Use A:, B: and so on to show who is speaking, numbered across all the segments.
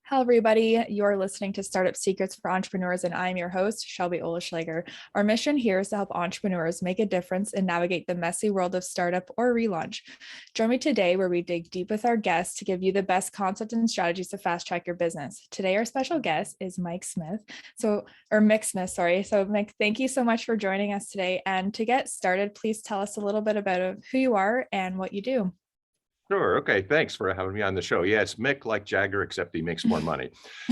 A: Hello, everybody. You're listening to Startup Secrets for Entrepreneurs, and I'm your host, Shelby Oleschlager. Our mission here is to help entrepreneurs make a difference and navigate the messy world of startup or relaunch. Join me today where we dig deep with our guests to give you the best concepts and strategies to fast track your business. Today, our special guest is Mick Smith. So Mick, thank you so much for joining us today. And to get started, please tell us a little bit about who you are and what you do.
B: Sure. Okay. Thanks for having me on the show. Yeah, it's Mick like Jagger, except he makes more money.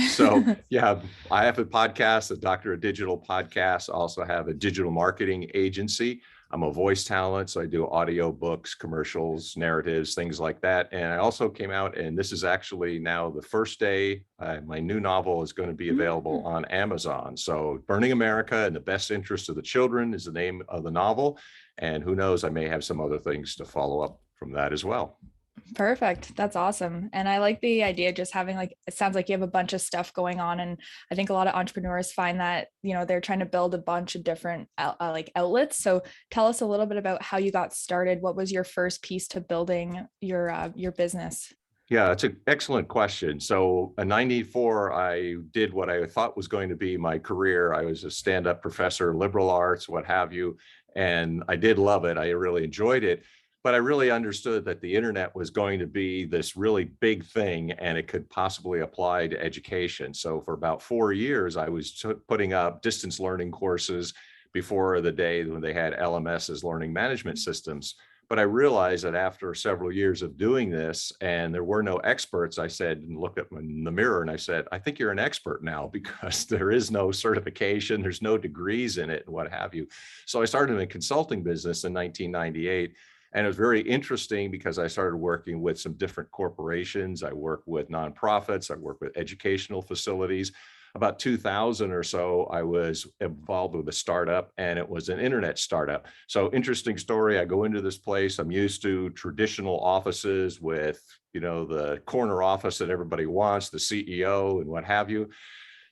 B: So yeah, I have a podcast, a Doctor of Digital podcast. I also have a digital marketing agency. I'm a voice talent, so I do audio books, commercials, narratives, things like that. And I also came out, and this is actually now the first day, my new novel is going to be available on Amazon. So Burning America in the Best Interest of the Children is the name of the novel. And who knows, I may have some other things to follow up from that as well.
A: Perfect. That's awesome. And I like the idea of just having it sounds like you have a bunch of stuff going on. And I think a lot of entrepreneurs find that, they're trying to build a bunch of different outlets. So tell us a little bit about how you got started. What was your first piece to building your business?
B: Yeah, it's an excellent question. So in 94, I did what I thought was going to be my career. I was a stand-up professor, liberal arts, what have you. And I did love it. I really enjoyed it. But I really understood that the internet was going to be this really big thing and it could possibly apply to education. So for about 4 years, I was putting up distance learning courses before the day when they had LMSs, learning management systems. But I realized that after several years of doing this and there were no experts, I said, and looked at in the mirror and I said, I think you're an expert now because there is no certification, there's no degrees in it and what have you. So I started a consulting business in 1998. And it was very interesting because I started working with some different corporations. I work with nonprofits. I work with educational facilities. About 2000 or so, I was involved with a startup and it was an internet startup. So interesting story. I go into this place. I'm used to traditional offices with, the corner office that everybody wants, the CEO and what have you.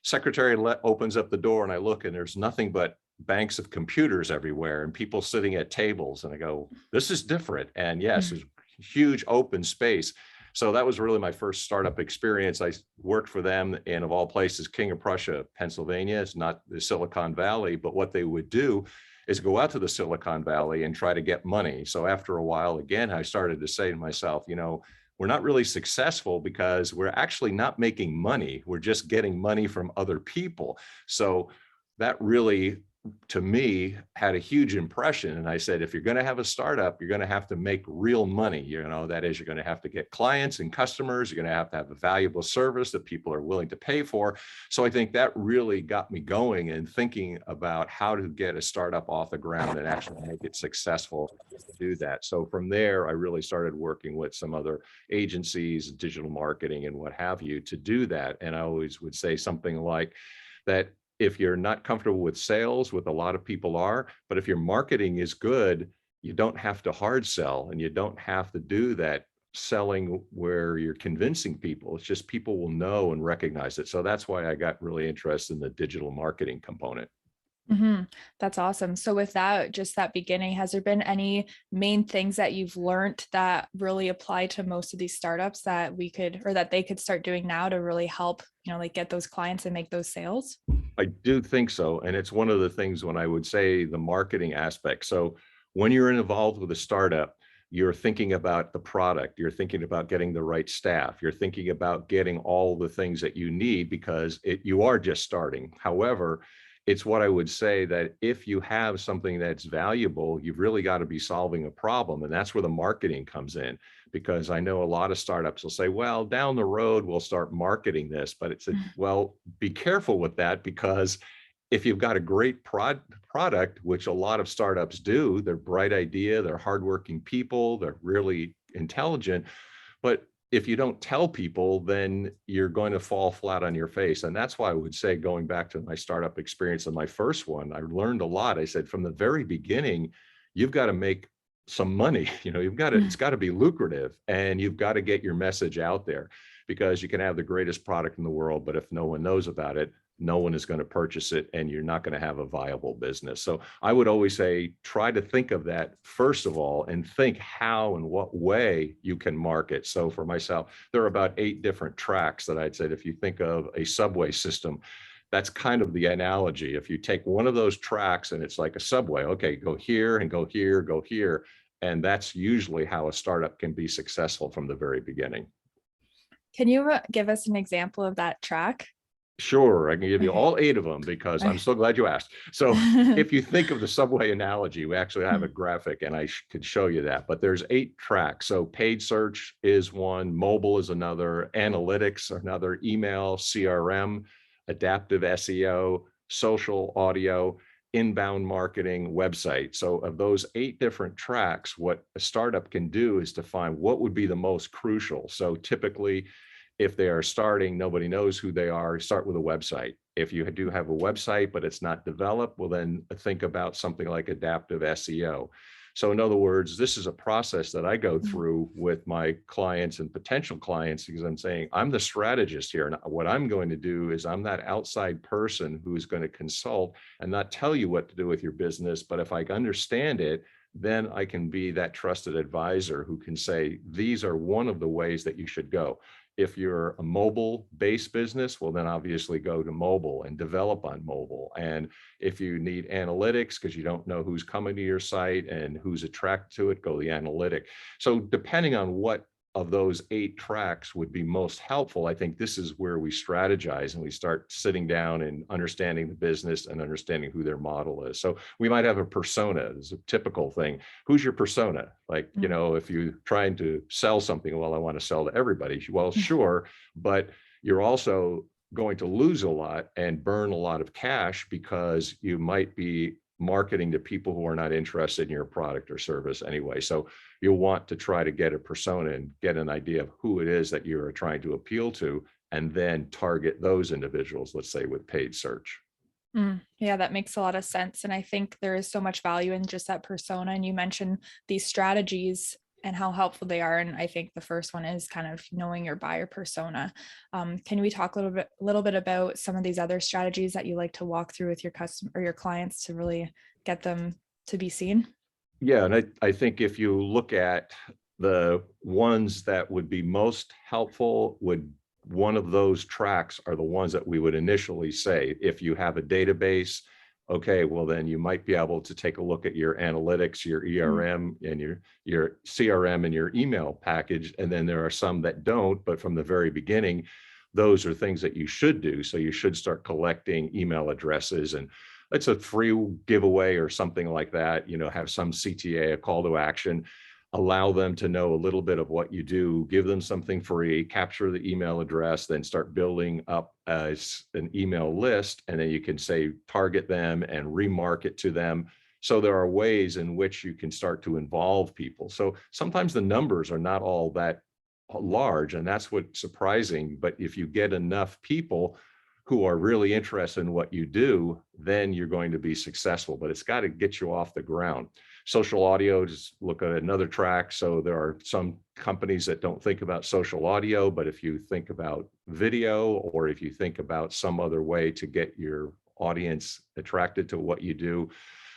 B: Secretary opens up the door and I look and there's nothing but banks of computers everywhere and people sitting at tables. And I go, this is different. And yes, there's huge open space. So that was really my first startup experience. I worked for them in, of all places, King of Prussia, Pennsylvania. It's not the Silicon Valley, but what they would do is go out to the Silicon Valley and try to get money. So after a while, again, I started to say to myself, we're not really successful because we're actually not making money. We're just getting money from other people. So that really, to me, had a huge impression. And I said, if you're going to have a startup, you're going to have to make real money. That is, you're going to have to get clients and customers. You're going to have a valuable service that people are willing to pay for. So I think that really got me going and thinking about how to get a startup off the ground and actually make it successful to do that. So from there, I really started working with some other agencies, digital marketing and what have you to do that. And I always would say something like that. If you're not comfortable with sales, with a lot of people are, but if your marketing is good, you don't have to hard sell and you don't have to do that selling where you're convincing people. It's just people will know and recognize it. So that's why I got really interested in the digital marketing component.
A: That's awesome. So with that, just that beginning, has there been any main things that you've learned that really apply to most of these startups that they could start doing now to really help, get those clients and make those sales?
B: I do think so. And it's one of the things when I would say the marketing aspect. So when you're involved with a startup, you're thinking about the product, you're thinking about getting the right staff, you're thinking about getting all the things that you need because you are just starting. However, it's what I would say that if you have something that's valuable, you've really got to be solving a problem. And that's where the marketing comes in, because I know a lot of startups will say, well, down the road, we'll start marketing this. But well, be careful with that, because if you've got a great product, which a lot of startups do, they're bright idea, they're hardworking people, they're really intelligent. But if you don't tell people, then you're going to fall flat on your face. And that's why I would say, going back to my startup experience and my first one, I learned a lot. I said, from the very beginning, you've got to make some money. You've got to,
A: Mm.
B: it's got to be lucrative, and you've got to get your message out there, because you can have the greatest product in the world, but if no one knows about it, no one is going to purchase it, and you're not going to have a viable business. So I would always say, try to think of that first of all, and think how and what way you can market. So for myself, there are about 8 different tracks that I'd said, if you think of a subway system, that's kind of the analogy. If you take one of those tracks and it's like a subway, okay, go here and go here, go here. And that's usually how a startup can be successful from the very beginning.
A: Can you give us an example of that track?
B: Sure, I can give you
A: Okay.
B: all 8 of them, because I'm
A: Okay.
B: so glad you asked. So if you think of the subway analogy, we actually have a
A: Mm.
B: graphic, and I could show you that, but there's 8 tracks. So paid search is one, mobile is another, analytics another, email, CRM, adaptive SEO, social audio, inbound marketing, website. So of those 8 different tracks, what a startup can do is to find what would be the most crucial. So typically, if they are starting, nobody knows who they are, start with a website. If you do have a website, but it's not developed, well, then think about something like adaptive SEO. So in other words, this is a process that I go
A: Mm.
B: through with my clients and potential clients, because I'm saying, I'm the strategist here. And what I'm going to do is, I'm that outside person who's going to consult and not tell you what to do with your business. But if I understand it, then I can be that trusted advisor who can say, these are one of the ways that you should go. If you're a mobile-based business, well, then obviously go to mobile and develop on mobile. And if you need analytics because you don't know who's coming to your site and who's attracted to it, go the analytic. So depending on what of those 8 tracks would be most helpful, I think this is where we strategize and we start sitting down and understanding the business and understanding who their model is. So we might have a persona. It's a typical thing. Who's your persona? Like,
A: Mm.
B: if you're trying to sell something, well, I want to sell to everybody. Well, sure, but you're also going to lose a lot and burn a lot of cash, because you might be marketing to people who are not interested in your product or service anyway. So you'll want to try to get a persona and get an idea of who it is that you're trying to appeal to, and then target those individuals, let's say with paid search.
A: Mm. Yeah, that makes a lot of sense. And I think there is so much value in just that persona. And you mentioned these strategies and how helpful they are. And I think the first one is kind of knowing your buyer persona. Can we talk a little bit about some of these other strategies that you like to walk through with your customer or your clients to really get them to be seen?
B: Yeah, and I think if you look at the ones that would be most helpful, would one of those tracks are the ones that we would initially say. If you have a database, okay, well, then you might be able to take a look at your analytics, your
A: Mm.
B: ERM and your CRM and your email package. And then there are some that don't, but from the very beginning, those are things that you should do. So you should start collecting email addresses, and it's a free giveaway or something like that, have some CTA, a call to action, allow them to know a little bit of what you do, give them something free, capture the email address, then start building up as an email list. And then you can say, target them and remarket to them. So there are ways in which you can start to involve people. So sometimes the numbers are not all that large, and that's what's surprising. But if you get enough people who are really interested in what you do, then you're going to be successful, but it's got to get you off the ground. Social audio, just look at another track. So there are some companies that don't think about social audio, but if you think about video, or if you think about some other way to get your audience attracted to what you do,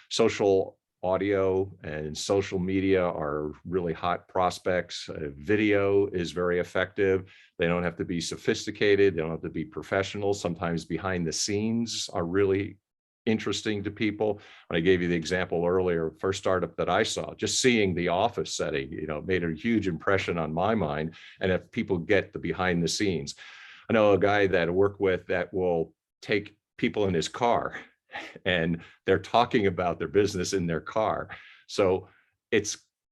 B: social audio and social media are really hot prospects. Video is very effective. They don't have to be sophisticated. They don't have to be professional. Sometimes behind the scenes are really interesting to people. When I gave you the example earlier, first startup that I saw, just seeing the office setting, made a huge impression on my mind. And if people get the behind the scenes, I know a guy that I work with that will take people in his car and they're talking about their business in their car. So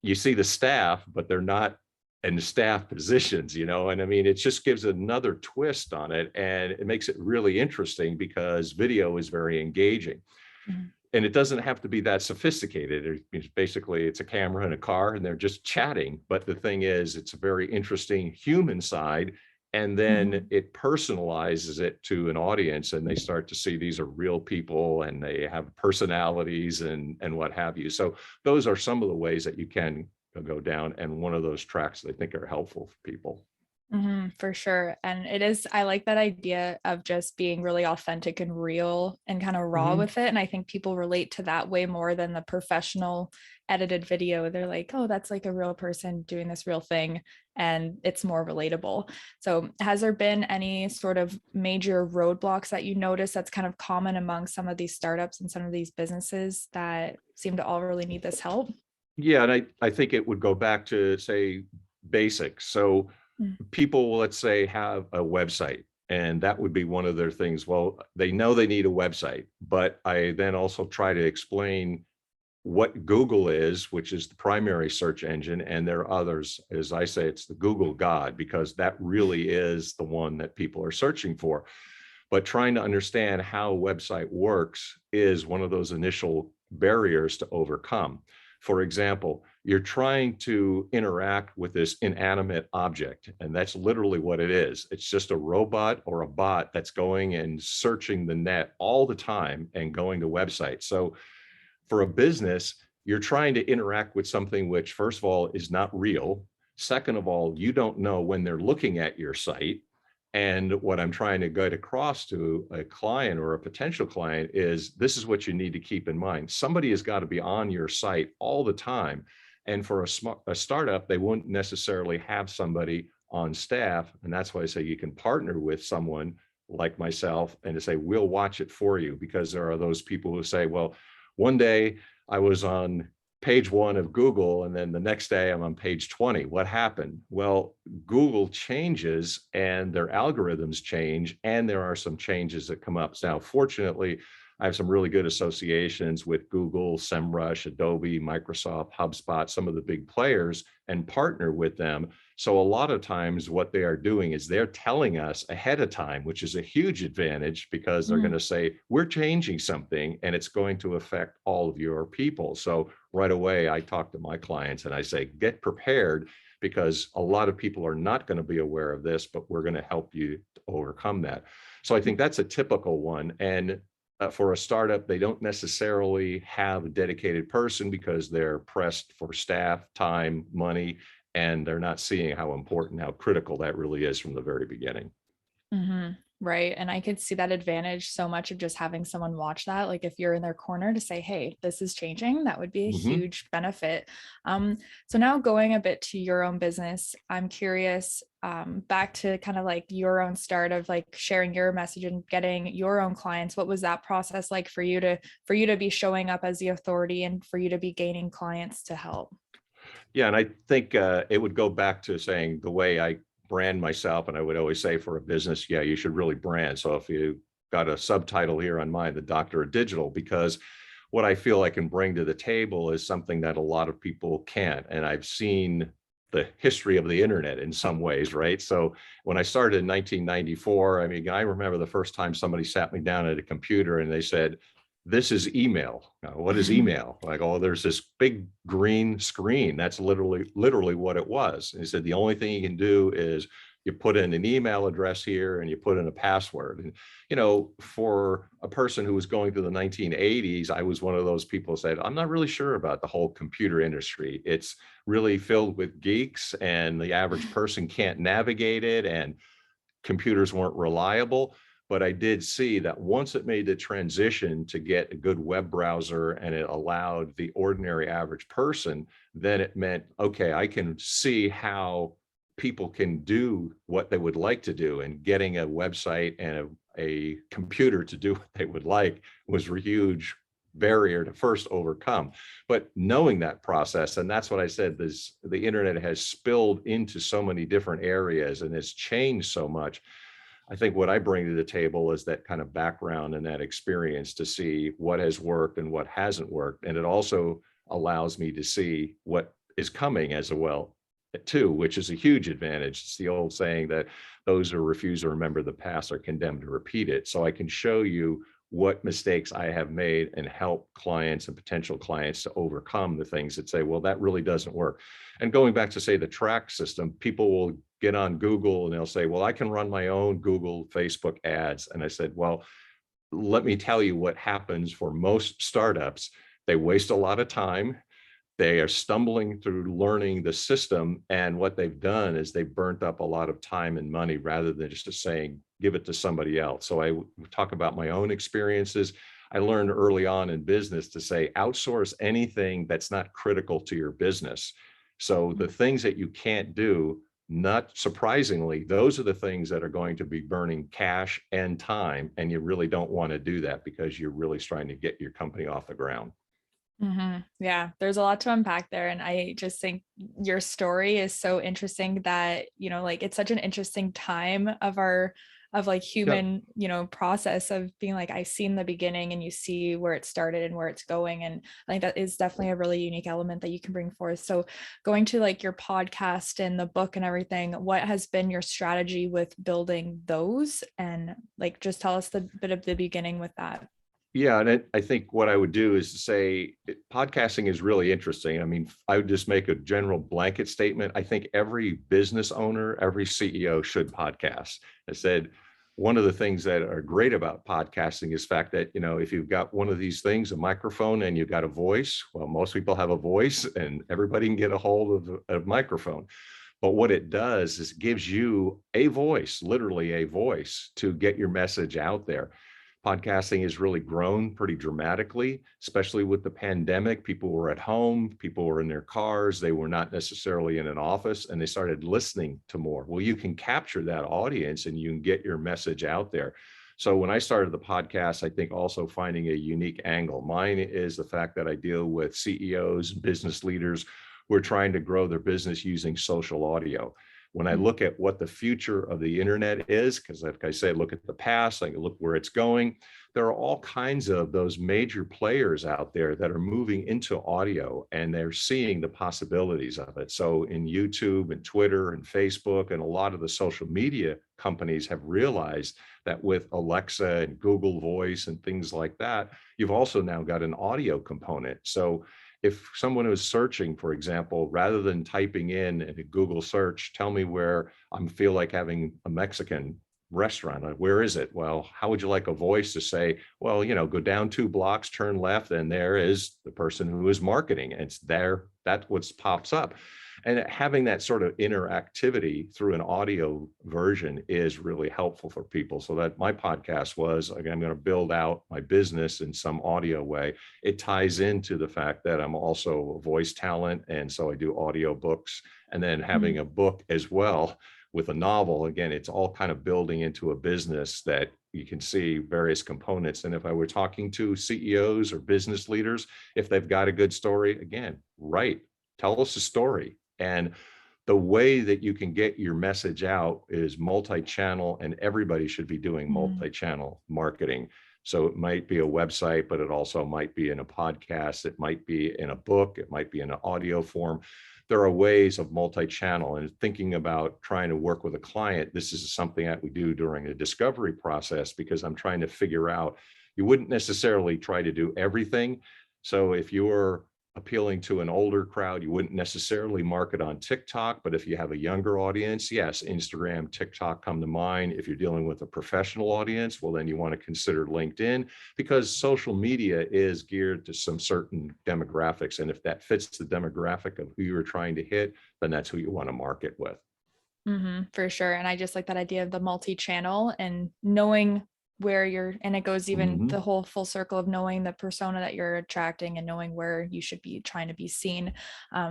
B: you see the staff, but they're not in the staff positions, and I mean, it just gives another twist on it, and it makes it really interesting because video is very engaging.
A: Mhm.
B: And it doesn't have to be that sophisticated. Basically, it's a camera and a car and they're just chatting. But the thing is, it's a very interesting human side. And then it personalizes it to an audience, and they start to see these are real people and they have personalities and what have you. So those are some of the ways that you can go down, and one of those tracks that I think are helpful for people.
A: For sure. And it is, I like that idea of just being really authentic and real and kind of raw with it. And I think people relate to that way more than the professional edited video. They're like, oh, that's like a real person doing this real thing. And it's more relatable. So has there been any sort of major roadblocks that you notice that's kind of common among some of these startups and some of these businesses that seem to all really need this help?
B: Yeah, and I think it would go back to, say, basics. So people, let's say, have a website, and that would be one of their things. Well, they know they need a website, but I then also try to explain what Google is, which is the primary search engine, and there are others. As I say, it's the Google God, because that really is the one that people are searching for. But trying to understand how a website works is one of those initial barriers to overcome. For example, you're trying to interact with this inanimate object, and that's literally what it is. It's just a robot or a bot that's going and searching the net all the time and going to websites. So for a business, you're trying to interact with something which, first of all, is not real. Second of all, you don't know when they're looking at your site. And what I'm trying to get across to a client or a potential client is, this is what you need to keep in mind. Somebody has got to be on your site all the time. And for a startup, they won't necessarily have somebody on staff. And that's why I say you can partner with someone like myself and to say, we'll watch it for you, because there are those people who say, well, one day I was on page 1 of Google, and then the next day I'm on page 20. What happened? Well, Google changes and their algorithms change, and there are some changes that come up. Now, fortunately, I have some really good associations with Google, SEMrush, Adobe, Microsoft, HubSpot, some of the big players, and partner with them. So a lot of times what they are doing is they're telling us ahead of time, which is a huge advantage, because they're going to say, we're changing something and it's going to affect all of your people. So right away, I talk to my clients and I say, get prepared, because a lot of people are not going to be aware of this, but we're going to help you to overcome that. So I think that's a typical one. And for a startup, they don't necessarily have a dedicated person because they're pressed for staff, time, money, and they're not seeing how important, how critical that really is from the very beginning.
A: Right. And I could see that advantage so much of just having someone watch that. Like if you're in their corner to say, hey, this is changing, that would be a huge benefit. So now going a bit to your own business, I'm curious, back to kind of like your own start of like sharing your message and getting your own clients. What was that process like for you to be showing up as the authority and for you to be gaining clients to help?
B: Yeah, and I think it would go back to saying the way I brand myself, and I would always say for a business, yeah, you should really brand. So if you got a subtitle here on mine, the Doctor of Digital, because what I feel I can bring to the table is something that a lot of people can't. And I've seen the history of the internet in some ways, right? So when I started in 1994, I mean, I remember the first time somebody sat me down at a computer and they said, this is email. Now, what is email? Like, oh, there's this big green screen. That's literally what it was. And he said, the only thing you can do is you put in an email address here and you put in a password. And, you know, for a person who was going through the 1980s, I was one of those people who said, I'm not really sure about the whole computer industry. It's really filled with geeks and the average person can't navigate it, and computers weren't reliable. But I did see that once it made the transition to get a good web browser and it allowed the ordinary average person, then it meant, okay, I can see how people can do what they would like to do. And getting a website and a computer to do what they would like was a huge barrier to first overcome. But knowing that process, and that's what I said, the internet has spilled into so many different areas and has changed so much. I think what I bring to the table is that kind of background and that experience to see what has worked and what hasn't worked. And it also allows me to see what is coming as well, too, which is a huge advantage. It's the old saying that those who refuse to remember the past are condemned to repeat it. So I can show you what mistakes I have made and help clients and potential clients to overcome the things that say, well, that really doesn't work. And going back to say the track system, people will get on Google and they'll say, well, I can run my own Google, Facebook ads. And I said, well, let me tell you what happens for most startups. They waste a lot of time. They are stumbling through learning the system. And what they've done is they burnt up a lot of time and money rather than just saying, give it to somebody else. So I talk about my own experiences. I learned early on in business to say, outsource anything that's not critical to your business. So the things that you can't do, not surprisingly, those are the things that are going to be burning cash and time. And you really don't want to do that because you're really trying to get your company off the ground.
A: Yeah, there's a lot to unpack there. And I just think your story is so interesting that, like it's such an interesting time of like
B: Yep.
A: human, process of being like, I've seen the beginning and you see where it started and where it's going. And I think that is definitely a really unique element that you can bring forth. So going to like your podcast and the book and everything, what has been your strategy with building those? And like, just tell us the bit of the beginning with that.
B: Yeah, and I think what I would do is to say podcasting is really interesting. I mean, I would just make a general blanket statement. I think every business owner, every CEO should podcast. I said, one of the things that are great about podcasting is the fact that, if you've got one of these things, a microphone, and you've got a voice, well, most people have a voice and everybody can get a hold of a microphone. But what it does is it gives you a voice, literally a voice, to get your message out there. Podcasting has really grown pretty dramatically, especially with the pandemic. People were at home, people were in their cars, they were not necessarily in an office, and they started listening to more. Well, you can capture that audience and you can get your message out there. So when I started the podcast, I think also finding a unique angle. Mine is the fact that I deal with CEOs, business leaders who are trying to grow their business using social audio. When I look at what the future of the internet is, because like I say, look at the past, I look where it's going, there are all kinds of those major players out there that are moving into audio and they're seeing the possibilities of it. So in YouTube and Twitter and Facebook and a lot of the social media companies have realized that with Alexa and Google Voice and things like that, you've also now got an audio component. So if someone is searching, for example, rather than typing in a Google search, tell me where I feel like having a Mexican restaurant, where is it? Well, how would you like a voice to say, well, go down 2 blocks, turn left, and there is the person who is marketing. It's there, that's what pops up. And having that sort of interactivity through an audio version is really helpful for people. So that my podcast was, again, I'm going to build out my business in some audio way. It ties into the fact that I'm also a voice talent. And so I do audio books, and then having a book as well with a novel. Again, it's all kind of building into a business that you can see various components. And if I were talking to CEOs or business leaders, if they've got a good story, again, tell us a story. And the way that you can get your message out is multi-channel, and everybody should be doing multi-channel marketing. So it might be a website, but it also might be in a podcast. It might be in a book. It might be in an audio form. There are ways of multi-channel, and thinking about trying to work with a client. This is something that we do during the discovery process, because I'm trying to figure out, you wouldn't necessarily try to do everything. So if you're appealing to an older crowd, you wouldn't necessarily market on TikTok, but if you have a younger audience, yes, Instagram, TikTok come to mind. If you're dealing with a professional audience, well, then you want to consider LinkedIn, because social media is geared to some certain demographics. And if that fits the demographic of who you're trying to hit, then that's who you want to market with.
A: For sure. And I just like that idea of the multi-channel and knowing where you're, and it goes even the whole full circle of knowing the persona that you're attracting and knowing where you should be trying to be seen.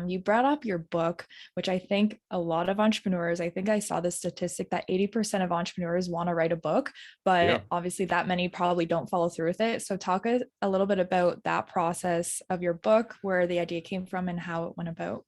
A: You brought up your book, which I think a lot of entrepreneurs, I think I saw the statistic that 80% of entrepreneurs want to write a book, but obviously that many probably don't follow through with it. So talk a little bit about that process of your book, where the idea came from and how it went about.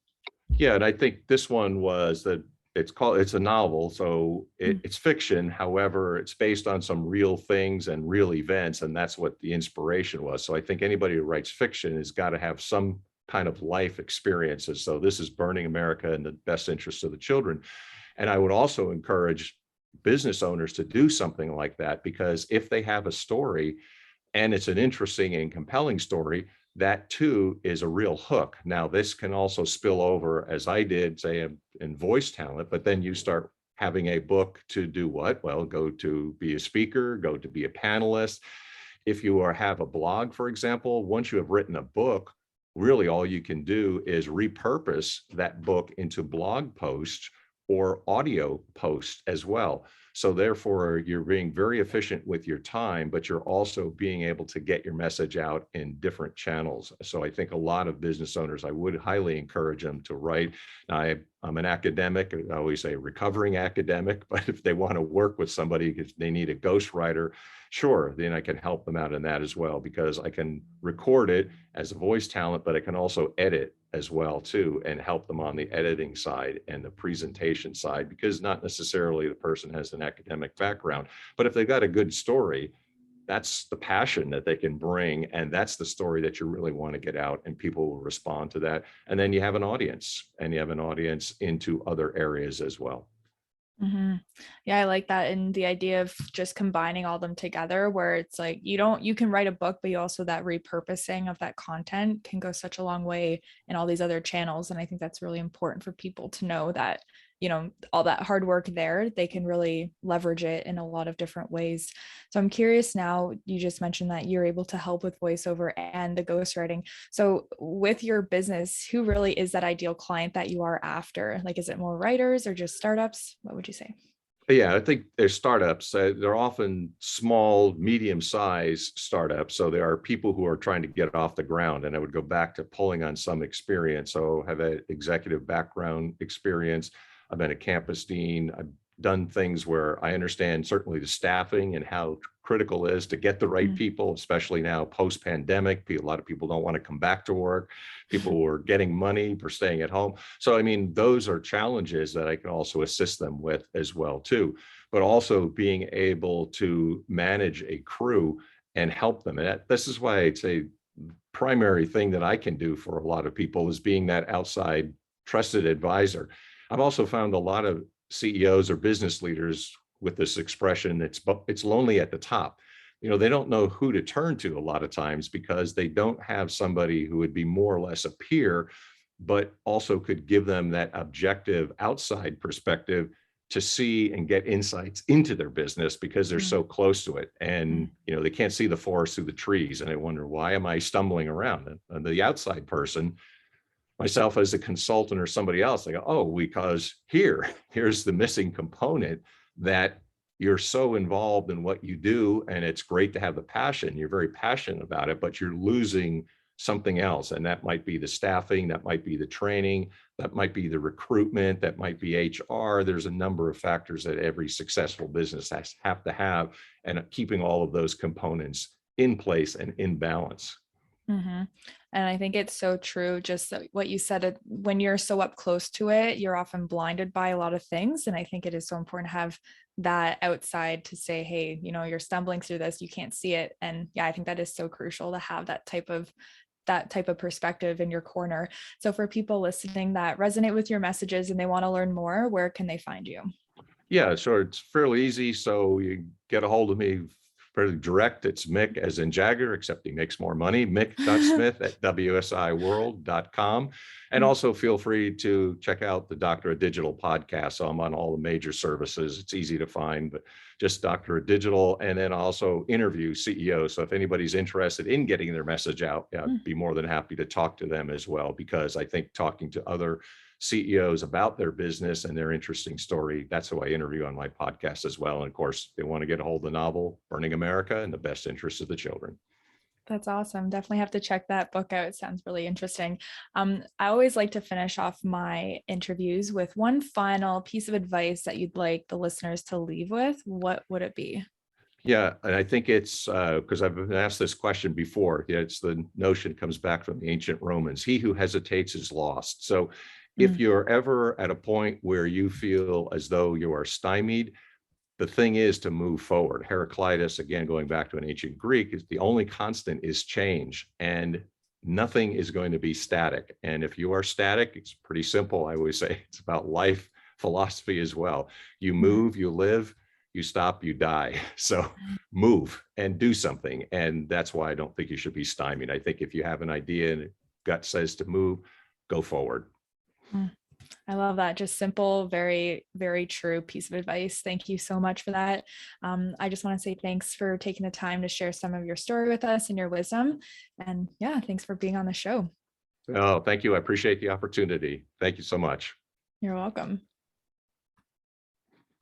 B: Yeah, and I think this one was that it's a novel, so it's fiction. However, it's based on some real things and real events, and that's what the inspiration was. So I think anybody who writes fiction has got to have some kind of life experiences. So this is Burning America in the best interest of the children. And I would also encourage business owners to do something like that, because if they have a story, and it's an interesting and compelling story, that too is a real hook. Now, this can also spill over, as I did, say, in voice talent, but then you start having a book to do what? Well, go to be a speaker, go to be a panelist. If you have a blog, for example, once you have written a book, really all you can do is repurpose that book into blog posts or audio posts as well. So therefore, you're being very efficient with your time, but you're also being able to get your message out in different channels. So I think a lot of business owners, I would highly encourage them to write. I'm an academic, I always say recovering academic, but if they want to work with somebody because they need a ghostwriter, sure, then I can help them out in that as well, because I can record it as a voice talent, but I can also edit as well too, and help them on the editing side and the presentation side, because not necessarily the person has an academic background, but if they've got a good story, that's the passion that they can bring. And that's the story that you really want to get out, and people will respond to that. And then you have an audience, and you have an audience into other areas as well.
A: Mm-hmm. Yeah, I like that. And the idea of just combining all them together, where it's like, you can write a book, but you also, that repurposing of that content can go such a long way in all these other channels. And I think that's really important for people to know that, all that hard work there, they can really leverage it in a lot of different ways. So I'm curious now, you just mentioned that you're able to help with voiceover and the ghostwriting. So with your business, who really is that ideal client that you are after? Like, is it more writers or just startups? What would you say?
B: Yeah, I think there's startups. They're often small, medium-sized startups. So there are people who are trying to get off the ground. And I would go back to pulling on some experience. So I have an executive background experience. I've been a campus dean. I've done things where I understand certainly the staffing and how critical it is to get the right people, especially now post-pandemic. A lot of people don't want to come back to work. People were getting money for staying at home. So, I mean, those are challenges that I can also assist them with as well, too. But also being able to manage a crew and help them. And this is why it's a primary thing that I can do for a lot of people, is being that outside trusted advisor. I've also found a lot of CEOs or business leaders with this expression, it's lonely at the top. They don't know who to turn to a lot of times, because they don't have somebody who would be more or less a peer, but also could give them that objective outside perspective to see and get insights into their business, because they're so close to it. And, they can't see the forest through the trees. And I wonder, why am I stumbling around? And the outside person, myself as a consultant or somebody else, I go, oh, because here's the missing component, that you're so involved in what you do, and it's great to have the passion. You're very passionate about it, but you're losing something else. And that might be the staffing, that might be the training, that might be the recruitment, that might be HR. There's a number of factors that every successful business have to have, and keeping all of those components in place and in balance.
A: Mm-hmm. And I think it's so true, just what you said, when you're so up close to it, you're often blinded by a lot of things. And I think it is so important to have that outside to say, hey, you're stumbling through this, you can't see it. And yeah, I think that is so crucial to have that type of perspective in your corner. So for people listening that resonate with your messages and they want to learn more, where can they find you?
B: Yeah, sure. It's fairly easy. So you get a hold of me fairly direct. It's Mick as in Jagger, except he makes more money. Mick.Smith@wsiworld.com. And also feel free to check out the Doctor of Digital podcast. So I'm on all the major services. It's easy to find, but just Doctor of Digital. And then also interview CEOs. So if anybody's interested in getting their message out, I'd be more than happy to talk to them as well, because I think talking to other CEOs about their business and their interesting story, that's who I interview on my podcast as well. And of course, they want to get a hold of the novel, Burning America, in the best interest of the children.
A: That's awesome. Definitely have to check that book out. It sounds really interesting. I always like to finish off my interviews with one final piece of advice that you'd like the listeners to leave with. What would it be?
B: Yeah, and I think it's because I've been asked this question before. It's the notion comes back from the ancient Romans. He who hesitates is lost. So if you're ever at a point where you feel as though you are stymied, the thing is to move forward. Heraclitus, again, going back to an ancient Greek, is the only constant is change, and nothing is going to be static. And if you are static, it's pretty simple. I always say it's about life philosophy as well. You move, you live, you stop, you die. So move and do something. And that's why I don't think you should be stymied. I think if you have an idea and gut says to move, go forward.
A: I love that. Just simple, very, very true piece of advice. Thank you so much for that. I just want to say thanks for taking the time to share some of your story with us and your wisdom. And yeah, thanks for being on the show.
B: Oh, thank you. I appreciate the opportunity. Thank you so much.
A: You're welcome.